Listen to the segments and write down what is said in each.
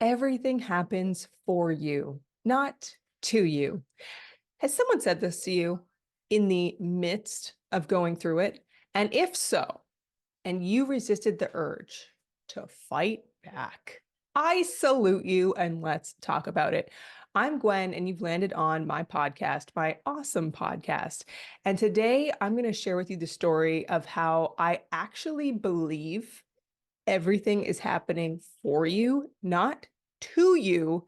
everything happens for you, not to you. Has someone said this to you in the midst of going through it? And if so, and you resisted the urge to fight back, I salute you and let's talk about it. I'm Gwen, and you've landed on my podcast, my Aussem podcast. And today I'm going to share with you the story of how I actually believe everything is happening for you, not to you,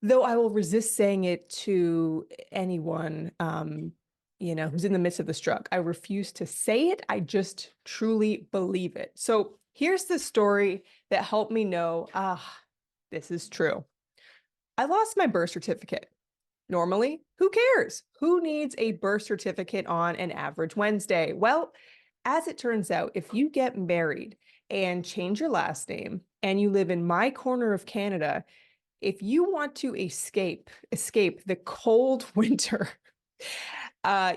though I will resist saying it to anyone, who's in the midst of the struggle. I refuse to say it. I just truly believe it. So here's the story that helped me know, this is true. I lost my birth certificate. Normally, who cares? Who needs a birth certificate on an average Wednesday? Well, as it turns out, if you get married and change your last name and you live in my corner of Canada, if you want to escape the cold winter,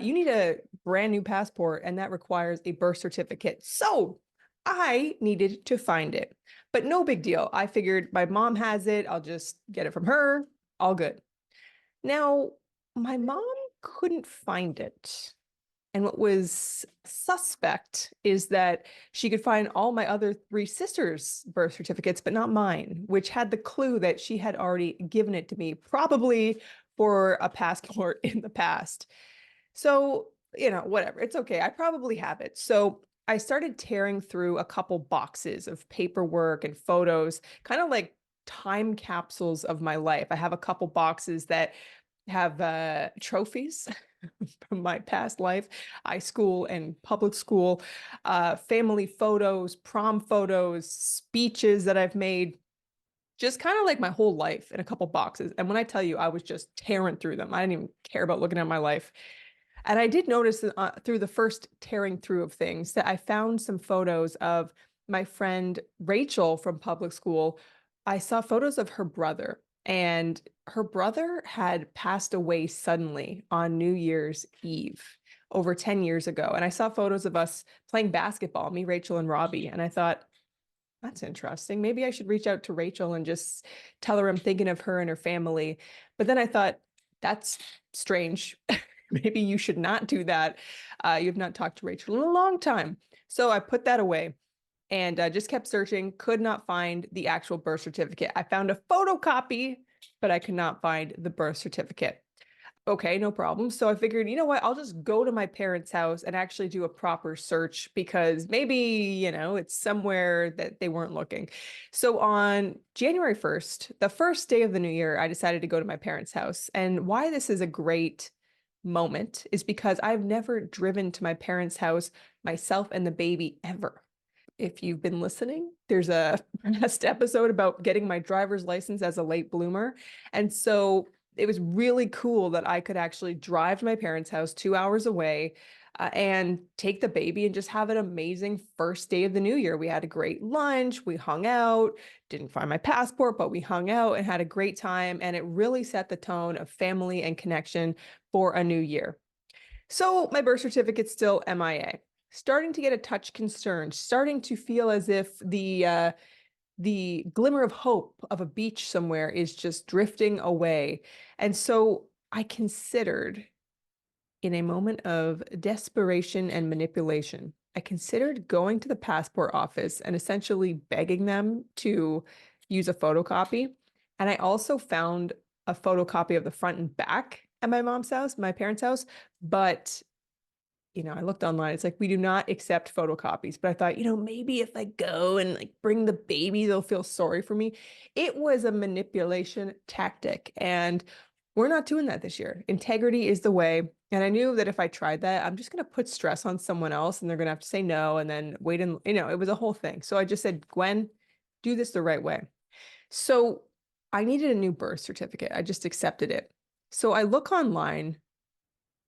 you need a brand new passport, and that requires a birth certificate. So I needed to find it, but no big deal. I figured my mom has it. I'll just get it from her. All good. Now, my mom couldn't find it. And what was suspect is that she could find all my other three sisters' birth certificates, but not mine, which had the clue that she had already given it to me, probably for a passport in the past. So, whatever. It's okay. I probably have it. So I started tearing through a couple boxes of paperwork and photos, kind of like time capsules of my life. I have a couple boxes that have trophies from my past life, high school and public school, family photos, prom photos, speeches that I've made, just kind of like my whole life in a couple boxes. And when I tell you, I was just tearing through them. I didn't even care about looking at my life. And I did notice through the first tearing through of things that I found some photos of my friend Rachel from public school. I saw photos of her brother, and her brother had passed away suddenly on New Year's Eve over 10 years ago. And I saw photos of us playing basketball, me, Rachel, and Robbie. And I thought, that's interesting. Maybe I should reach out to Rachel and just tell her I'm thinking of her and her family. But then I thought, that's strange. Maybe you should not do that. You've not talked to Rachel in a long time. So I put that away and just kept searching, could not find the actual birth certificate. I found a photocopy, but I could not find the birth certificate. Okay, no problem. So I figured, you know what, I'll just go to my parents' house and actually do a proper search because maybe, it's somewhere that they weren't looking. So on January 1st, the first day of the new year, I decided to go to my parents' house. And why this is a great moment is because I've never driven to my parents' house myself and the baby ever. If you've been listening, there's a past episode about getting my driver's license as a late bloomer. And so it was really cool that I could actually drive to my parents' house 2 hours away and take the baby and just have an amazing first day of the new year. We had a great lunch. We hung out, didn't find my passport, but we hung out and had a great time. And it really set the tone of family and connection for a new year. So my birth certificate's still MIA. Starting to get a touch concerned, starting to feel as if the glimmer of hope of a beach somewhere is just drifting away. And so I considered, in a moment of desperation and manipulation, I considered going to the passport office and essentially begging them to use a photocopy. And I also found a photocopy of the front and back at my mom's house, my parents' house, but I looked online. It's like, we do not accept photocopies. But I thought, maybe if I go and bring the baby, they'll feel sorry for me. It was a manipulation tactic. And we're not doing that this year. Integrity is the way. And I knew that if I tried that, I'm just going to put stress on someone else and they're going to have to say no and then wait. And, it was a whole thing. So I just said, Gwen, do this the right way. So I needed a new birth certificate. I just accepted it. So I look online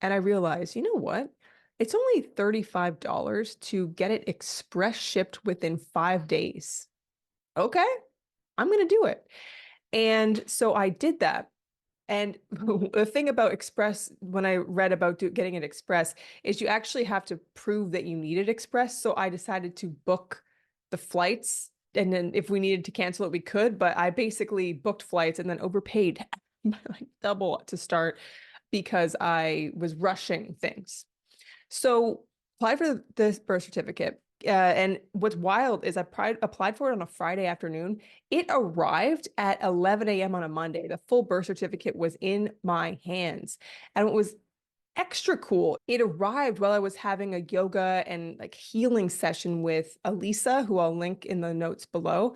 and I realize, you know what? It's only $35 to get it express shipped within 5 days. Okay, I'm going to do it. And so I did that. And the thing about express, when I read about getting it express, is you actually have to prove that you need it express. So I decided to book the flights and then if we needed to cancel it, we could, but I basically booked flights and then overpaid like double to start because I was rushing things. So applied for this birth certificate. And what's wild is applied for it on a Friday afternoon. It arrived at 11 a.m. on a Monday. The full birth certificate was in my hands. And what was extra cool, it arrived while I was having a yoga and like healing session with Elisa, who I'll link in the notes below.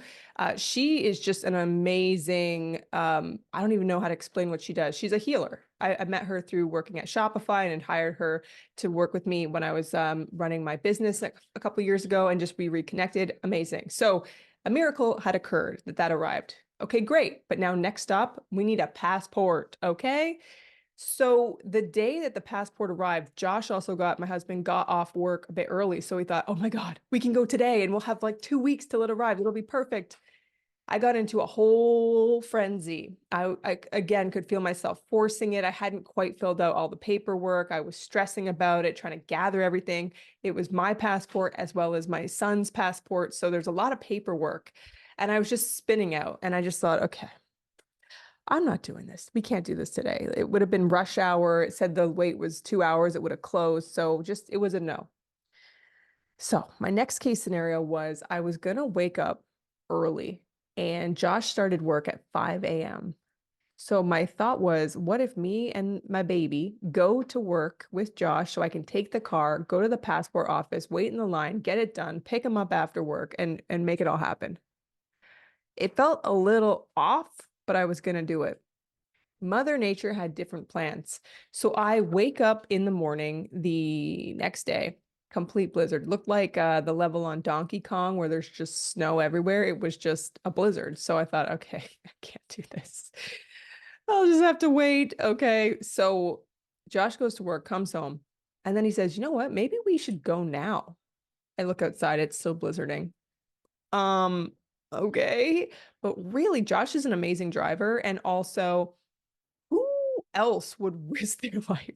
She is just an amazing, I don't even know how to explain what she does. She's a healer. I met her through working at Shopify and hired her to work with me when I was running my business a couple of years ago, and just we reconnected. Amazing. So a miracle had occurred that arrived. Okay, great. But now next up, we need a passport. Okay. So the day that the passport arrived, my husband got off work a bit early. So we thought, oh my God, we can go today and we'll have like 2 weeks till it arrives. It'll be perfect. I got into a whole frenzy. I again could feel myself forcing it. I hadn't quite filled out all the paperwork. I was stressing about it, trying to gather everything. It was my passport as well as my son's passport. So there's a lot of paperwork. And I was just spinning out. And I just thought, okay, I'm not doing this. We can't do this today. It would have been rush hour. It said the wait was 2 hours. It would have closed. So just, it was a no. So my next case scenario was I was going to wake up early and Josh started work at 5 a.m. So my thought was, what if me and my baby go to work with Josh so I can take the car, go to the passport office, wait in the line, get it done, pick him up after work and make it all happen. It felt a little off, but I was going to do it. Mother Nature had different plans. So I wake up in the morning the next day, complete blizzard. Looked like the level on Donkey Kong where there's just snow everywhere. It was just a blizzard. So I thought, okay, I can't do this. I'll just have to wait. Okay. So Josh goes to work, comes home, and then he says, you know what? Maybe we should go now. I look outside, it's still blizzarding. Um, okay. But really, Josh is an amazing driver. And also, who else would risk their life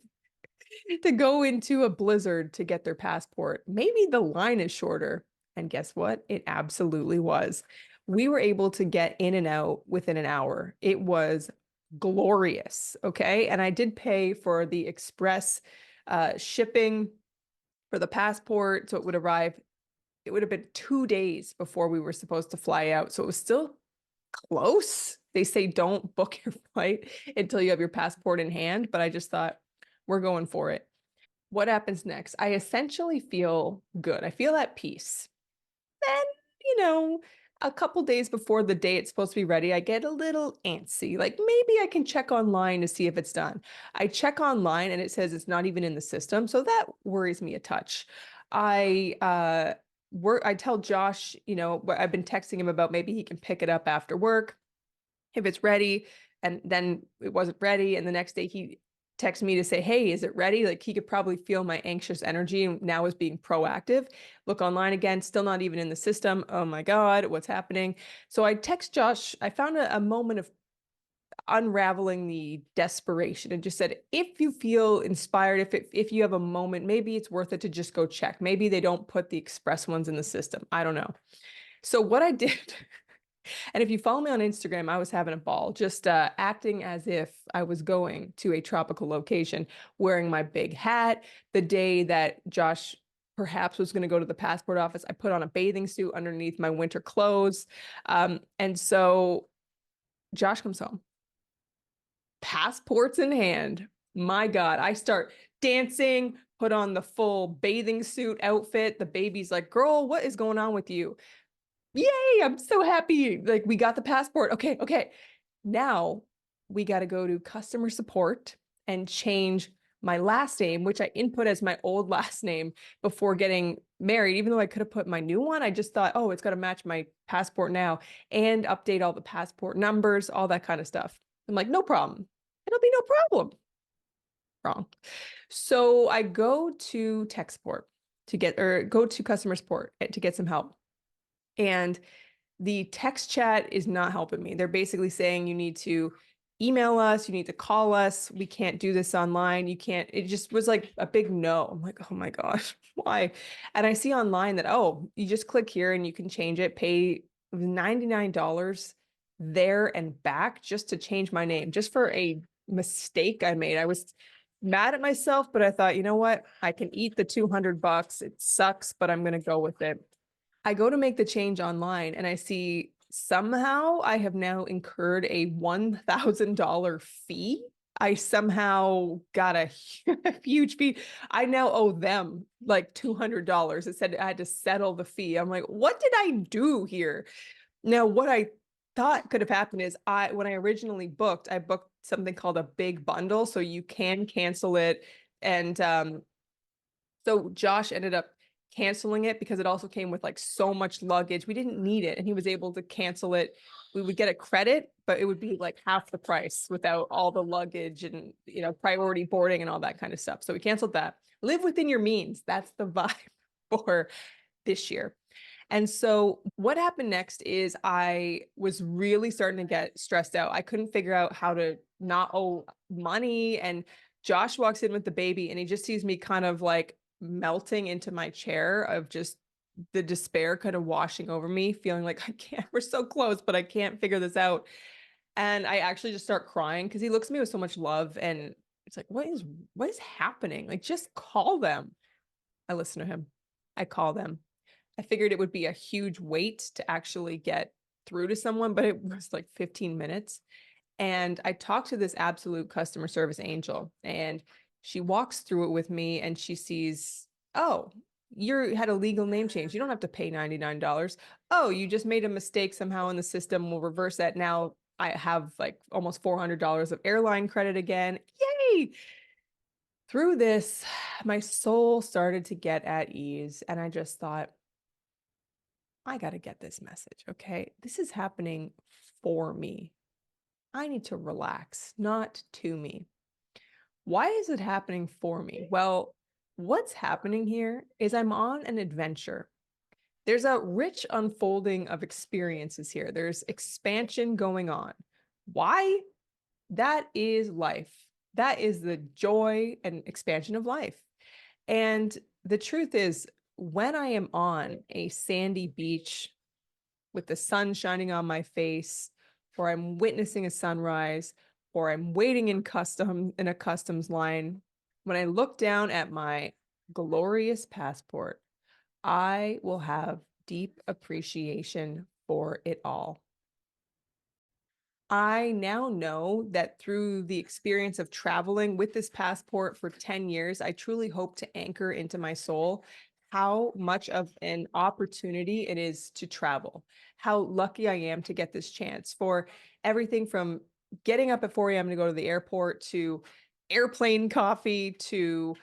to go into a blizzard to get their passport? Maybe the line is shorter. And guess what? It absolutely was. We were able to get in and out within an hour. It was glorious. Okay. And I did pay for the express shipping for the passport. So it would arrive, it would have been 2 days before we were supposed to fly out. So it was still close. They say don't book your flight until you have your passport in hand, but I just thought we're going for it. What happens next? I essentially feel good. I feel at peace. Then, you know, a couple days before the day it's supposed to be ready, I get a little antsy. Like maybe I can check online to see if it's done. I check online and it says it's not even in the system, so that worries me a touch. I tell Josh, I've been texting him about maybe he can pick it up after work if it's ready. And then it wasn't ready. And the next day he texted me to say, hey, is it ready? Like he could probably feel my anxious energy and now is being proactive. Look online again, still not even in the system. Oh my God, what's happening? So I text Josh. I found a moment of unraveling the desperation and just said, if you feel inspired, if you have a moment, maybe it's worth it to just go check. Maybe they don't put the express ones in the system. I don't know. So what I did, and if you follow me on Instagram, I was having a ball, just acting as if I was going to a tropical location, wearing my big hat. The day that Josh perhaps was going to go to the passport office, I put on a bathing suit underneath my winter clothes. And so Josh comes home, passports in hand. My God, I start dancing, put on the full bathing suit outfit. The baby's like, girl, what is going on with you? Yay, I'm so happy. Like we got the passport. Okay. Now we got to go to customer support and change my last name, which I input as my old last name before getting married. Even though I could have put my new one, I just thought, oh, it's got to match my passport now and update all the passport numbers, all that kind of stuff. I'm like, no problem. It'll be no problem. Wrong. So I go to tech support go to customer support to get some help. And the text chat is not helping me. They're basically saying you need to email us, you need to call us. We can't do this online. You can't. It just was like a big no. I'm like, oh my gosh, why? And I see online that, oh, you just click here and you can change it, pay It was $99 there and back just to change my name, just for a mistake I made. I was mad at myself, but I thought, you know what? I can eat the $200. It sucks, but I'm going to go with it. I go to make the change online and I see somehow I have now incurred a $1,000 fee. I somehow got a huge fee. I now owe them like $200. It said I had to settle the fee. I'm like, what did I do here? Now, what I thought could have happened is when I originally booked, I booked something called a big bundle, so you can cancel it. And so Josh ended up canceling it because it also came with like so much luggage. We didn't need it, and he was able to cancel it. We would get a credit, but it would be like half the price without all the luggage and, priority boarding and all that kind of stuff. So we canceled that. Live within your means. That's the vibe for this year. And so what happened next is I was really starting to get stressed out. I couldn't figure out how to not owe money. And Josh walks in with the baby and he just sees me kind of like melting into my chair of just the despair kind of washing over me, feeling like I can't, we're so close, but I can't figure this out. And I actually just start crying because he looks at me with so much love and it's like, what is happening? Like, just call them. I listen to him. I call them. I figured it would be a huge wait to actually get through to someone, but it was like 15 minutes. And I talked to this absolute customer service angel, and she walks through it with me and she sees, oh, you had a legal name change. You don't have to pay $99. Oh, you just made a mistake somehow in the system. We'll reverse that. Now I have like almost $400 of airline credit again. Yay! Through this, my soul started to get at ease. And I just thought, I got to get this message. Okay. This is happening for me. I need to relax, not to me. Why is it happening for me? Well, what's happening here is I'm on an adventure. There's a rich unfolding of experiences here. There's expansion going on. Why? That is life. That is the joy and expansion of life. And the truth is, when I am on a sandy beach with the sun shining on my face, or I'm witnessing a sunrise, or I'm waiting in a customs line, when I look down at my glorious passport, I will have deep appreciation for it all. I now know that through the experience of traveling with this passport for 10 years, I truly hope to anchor into my soul how much of an opportunity it is to travel, how lucky I am to get this chance, for everything from getting up at 4 a.m. to go to the airport, to airplane coffee, to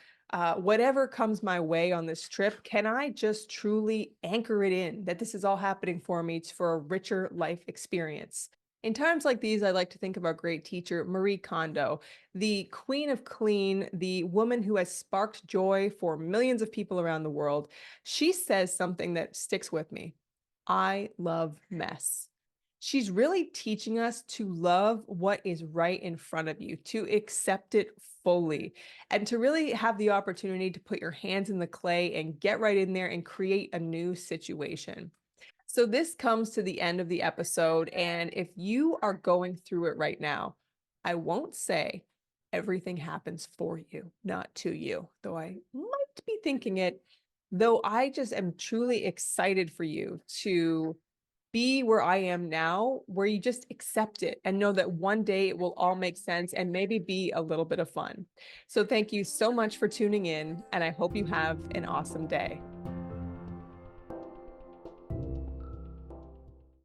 whatever comes my way on this trip. Can I just truly anchor it in that this is all happening for me for a richer life experience? In times like these, I like to think of our great teacher, Marie Kondo, the queen of clean, the woman who has sparked joy for millions of people around the world. She says something that sticks with me. I love mess. She's really teaching us to love what is right in front of you, to accept it fully, and to really have the opportunity to put your hands in the clay and get right in there and create a new situation. So this comes to the end of the episode, and if you are going through it right now, I won't say everything happens for you, not to you, though I might be thinking it, though I just am truly excited for you to be where I am now, where you just accept it and know that one day it will all make sense and maybe be a little bit of fun. So thank you so much for tuning in, and I hope you have an awesome day.